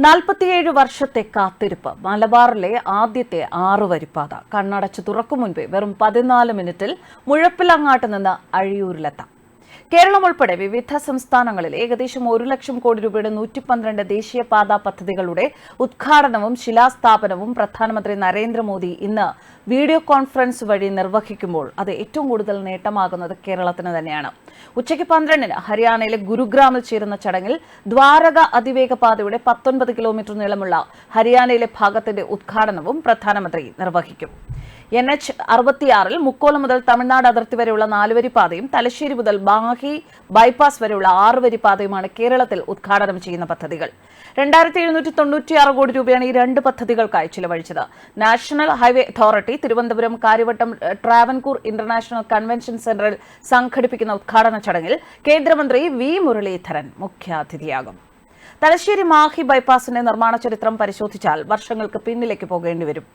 47 വർഷത്തെ കാത്തിരിപ്പ്. മലബാറിലെ ആദ്യത്തെ 6 വരിപ്പാത കണ്ണടച്ചു തുറക്കും മുൻപേ വെറും 14 മിനിറ്റിൽ മുഴപ്പിലങ്ങാട്ട് നിന്ന് അഴിയൂരിലെത്താം. കേരളം ഉൾപ്പെടെ വിവിധ സംസ്ഥാനങ്ങളിൽ ഏകദേശം 1 ലക്ഷം കോടി രൂപയുടെ 112 ദേശീയപാതാ പദ്ധതികളുടെ ഉദ്ഘാടനവും ശിലാസ്ഥാപനവും പ്രധാനമന്ത്രി നരേന്ദ്രമോദി ഇന്ന് വീഡിയോ കോൺഫറൻസ് വഴി നിർവഹിക്കുമ്പോൾ അത് ഏറ്റവും കൂടുതൽ നേട്ടമാകുന്നത് കേരളത്തിന് തന്നെയാണ്. ഉച്ചയ്ക്ക് 12-ന് ഹരിയാനയിലെ ഗുരുഗ്രാമിൽ ചേരുന്ന ചടങ്ങിൽ ദ്വാരക അതിവേഗ പാതയുടെ 19 കിലോമീറ്റർ നീളമുള്ള ഹരിയാനയിലെ ഭാഗത്തിന്റെ ഉദ്ഘാടനവും പ്രധാനമന്ത്രി നിർവഹിക്കും. NH 66-ൽ മുക്കോലം മുതൽ തമിഴ്നാട് അതിർത്തി വരെയുള്ള 4 വരിപ്പാതയും തലശ്ശേരി മുതൽ മാഹി ബൈപ്പാസ് വരെയുള്ള 6 വരിപ്പാതയുമാണ് കേരളത്തിൽ ഉദ്ഘാടനം ചെയ്യുന്ന പദ്ധതികൾ. 2796 കോടി രൂപയാണ് ഈ 2 പദ്ധതികൾക്കായി ചിലവഴിച്ചത്. National highway authority Thiruvananthapuram Karyavattom Travancore international convention സെന്ററിൽ സംഘടിപ്പിക്കുന്ന ഉദ്ഘാടന ചടങ്ങിൽ കേന്ദ്രമന്ത്രി വി മുരളീധരൻ മുഖ്യാതിഥിയാകും. തലശ്ശേരി മാഹി ബൈപ്പാസിന്റെ നിർമ്മാണ ചരിത്രം പരിശോധിച്ചാൽ വർഷങ്ങൾക്ക് പിന്നിലേക്ക് പോകേണ്ടി വരും.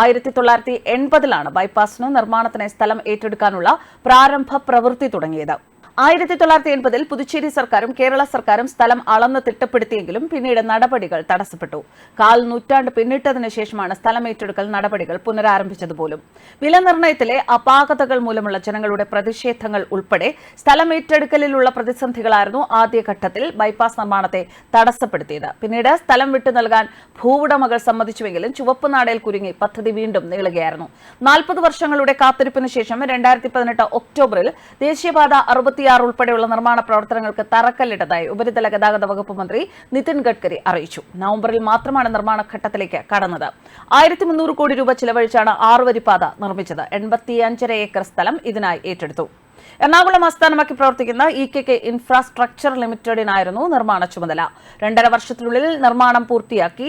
1980-ലാണ് ബൈപ്പാസിന് നിർമ്മാണത്തിനായി സ്ഥലം ഏറ്റെടുക്കാനുള്ള പ്രാരംഭ പ്രവൃത്തി തുടങ്ങിയത്. 1980-ൽ പുതുച്ചേരി സർക്കാരും കേരള സർക്കാരും സ്ഥലം അളന്ന് തിട്ടപ്പെടുത്തിയെങ്കിലും പിന്നീട് നടപടികൾ തടസ്സപ്പെട്ടു. 1/4 നൂറ്റാണ്ട് പിന്നിട്ടതിനു ശേഷമാണ് സ്ഥലം ഏറ്റെടുക്കൽ നടപടികൾ പുനരാരംഭിച്ചതുപോലും. വില നിർണ്ണയത്തിലെ അപാകതകൾ മൂലമുള്ള ജനങ്ങളുടെ പ്രതിഷേധങ്ങൾ ഉൾപ്പെടെ സ്ഥലം ഏറ്റെടുക്കലിലുള്ള പ്രതിസന്ധികളായിരുന്നു ആദ്യഘട്ടത്തിൽ ബൈപ്പാസ് നിർമ്മാണത്തെ തടസ്സപ്പെടുത്തിയത്. പിന്നീട് സ്ഥലം വിട്ടു നൽകാൻ ഭൂവുടമകൾ സമ്മതിച്ചുവെങ്കിലും ചുവപ്പ് നാടയിൽ കുരുങ്ങി പദ്ധതി വീണ്ടും നീളുകയായിരുന്നു. 40 വർഷങ്ങളുടെ കാത്തിരിപ്പിന് ശേഷം 2018 ഒക്ടോബറിൽ ദേശീയപാത 66 ഉൾപ്പെടെയുള്ള നിർമ്മാണ പ്രവർത്തനങ്ങൾക്ക് തറക്കല്ലിട്ടതായി ഉപരിതല ഗതാഗത വകുപ്പ് മന്ത്രി നിതിൻ ഗഡ്കരി അറിയിച്ചു. നവംബറിൽ മാത്രമാണ് നിർമ്മാണ ഘട്ടത്തിലേക്ക് കടന്നത്. 1300 കോടി രൂപ ചിലവഴിച്ചാണ് 6 വരിപ്പാത നിർമ്മിച്ചത്. 85.5 ഏക്കർ സ്ഥലം ഇതിനായി ഏറ്റെടുത്തു. എറണാകുളം ആസ്ഥാനമാക്കി പ്രവർത്തിക്കുന്ന EKK ഇൻഫ്രാസ്ട്രക്ചർ ലിമിറ്റഡിനായിരുന്നു നിർമ്മാണ ചുമതല. 2.5 വർഷത്തിനുള്ളിൽ നിർമ്മാണം പൂർത്തിയാക്കി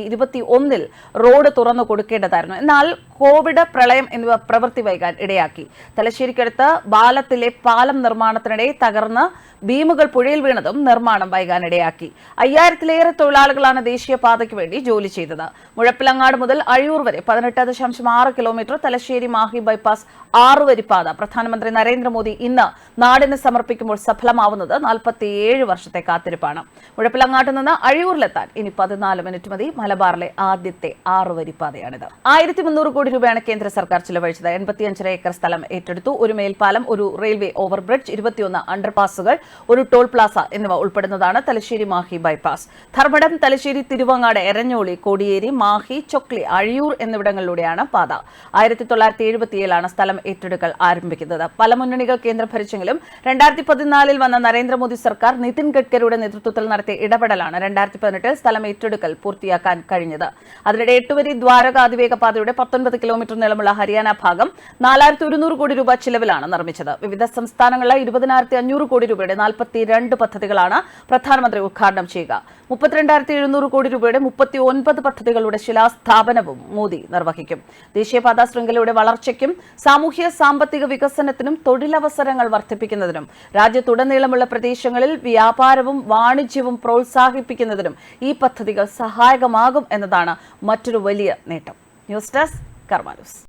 21-ൽ റോഡ് തുറന്നു കൊടുക്കേണ്ടതായിരുന്നു. എന്നാൽ കോവിഡ്, പ്രളയം എന്നിവ പ്രവൃത്തി വൈകാൻ ഇടയാക്കി. തലശ്ശേരിക്കടുത്ത് ബാലത്തിലെ പാലം നിർമ്മാണത്തിനിടെ തകർന്ന് ബീമുകൾ പുഴയിൽ വീണതും നിർമ്മാണം വൈകാൻ ഇടയാക്കി. 5000-ലേറെ തൊഴിലാളികളാണ് ദേശീയപാതയ്ക്ക് വേണ്ടി ജോലി ചെയ്തത്. മുഴപ്പിലങ്ങാട് മുതൽ അഴിയൂർ വരെ 18.6 കിലോമീറ്റർ തലശ്ശേരി മാഹി ബൈപ്പാസ് 6 വരിപ്പാത പ്രധാനമന്ത്രി നരേന്ദ്രമോദി ഇന്ന് നാടിന് സമർപ്പിക്കുമ്പോൾ സഫലമാവുന്നത് 47 വർഷത്തെ കാത്തിരിപ്പാണ്. മുഴപ്പിലങ്ങാട്ട് നിന്ന് അഴിയൂരിലെത്താൻ ഇനി 14 മിനിറ്റ് മതി. മലബാറിലെ ആദ്യത്തെ 6 വരിപ്പാതയാണിത്. 1300 കോടി രൂപയാണ് കേന്ദ്ര സർക്കാർ ചിലവഴിച്ചത്. 85 ഏക്കർ സ്ഥലം ഏറ്റെടുത്തു. ഒരു മേൽപ്പാലം, ഒരു റെയിൽവേ ഓവർബ്രിഡ്ജ്, 21 അണ്ടർപാസുകൾ, ഒരു ടോൾ പ്ലാസ എന്നിവ ഉൾപ്പെടുന്നതാണ് തലശ്ശേരി മാഹി ബൈപ്പാസ്. ധർമ്മടം, തലശ്ശേരി, തിരുവങ്ങാട്, എരഞ്ഞോളി, കോടിയേരി, മാഹി, ചൊക്ലി, അഴിയൂർ എന്നിവിടങ്ങളിലൂടെയാണ് പാത. 1977-ലാണ് സ്ഥലം ഏറ്റെടുക്കൽ ആരംഭിക്കുന്നത്. പല മുന്നണികൾ കേന്ദ്രം ഭരിച്ചെങ്കിലും 2014-ൽ വന്ന നരേന്ദ്രമോദി സർക്കാർ നിതിൻ ഗഡ്കരിയുടെ നേതൃത്വത്തിൽ നടത്തിയ ഇടപെടലാണ് 2018-ൽ സ്ഥലം ഏറ്റെടുക്കൽ പൂർത്തിയാക്കാൻ കഴിഞ്ഞത്. അതിനിടെ 8 വരി ദ്വാരക അതിവേഗ പാതയുടെ 19 കിലോമീറ്റർ നീളമുള്ള ഹരിയാന ഭാഗം 4100 കോടി രൂപ ചിലവിലാണ് നിർമ്മിച്ചത്. വിവിധ സംസ്ഥാനങ്ങളിലെ 20,500 കോടി രൂപയുടെ 42 പദ്ധതികളാണ് പ്രധാനമന്ത്രി ഉദ്ഘാടനം ചെയ്യുക. 32,700 കോടി രൂപയുടെ 39 പദ്ധതികളുടെ ശിലാസ്ഥാപനവും മോദി നിർവഹിക്കും. ദേശീയപാതാ ശൃംഖലയുടെ വളർച്ചയ്ക്കും സാമൂഹ്യ സാമ്പത്തിക വികസനത്തിനും തൊഴിലവസരങ്ങൾ വർദ്ധിപ്പിക്കുന്നതിനും രാജ്യത്തുടനീളമുള്ള പ്രദേശങ്ങളിൽ വ്യാപാരവും വാണിജ്യവും പ്രോത്സാഹിപ്പിക്കുന്നതിനും ഈ പദ്ധതികൾ സഹായകമാകും എന്നതാണ് മറ്റൊരു വലിയ നേട്ടം. ന്യൂസ് ഡെസ്ക് കർമ്മ ന്യൂസ്.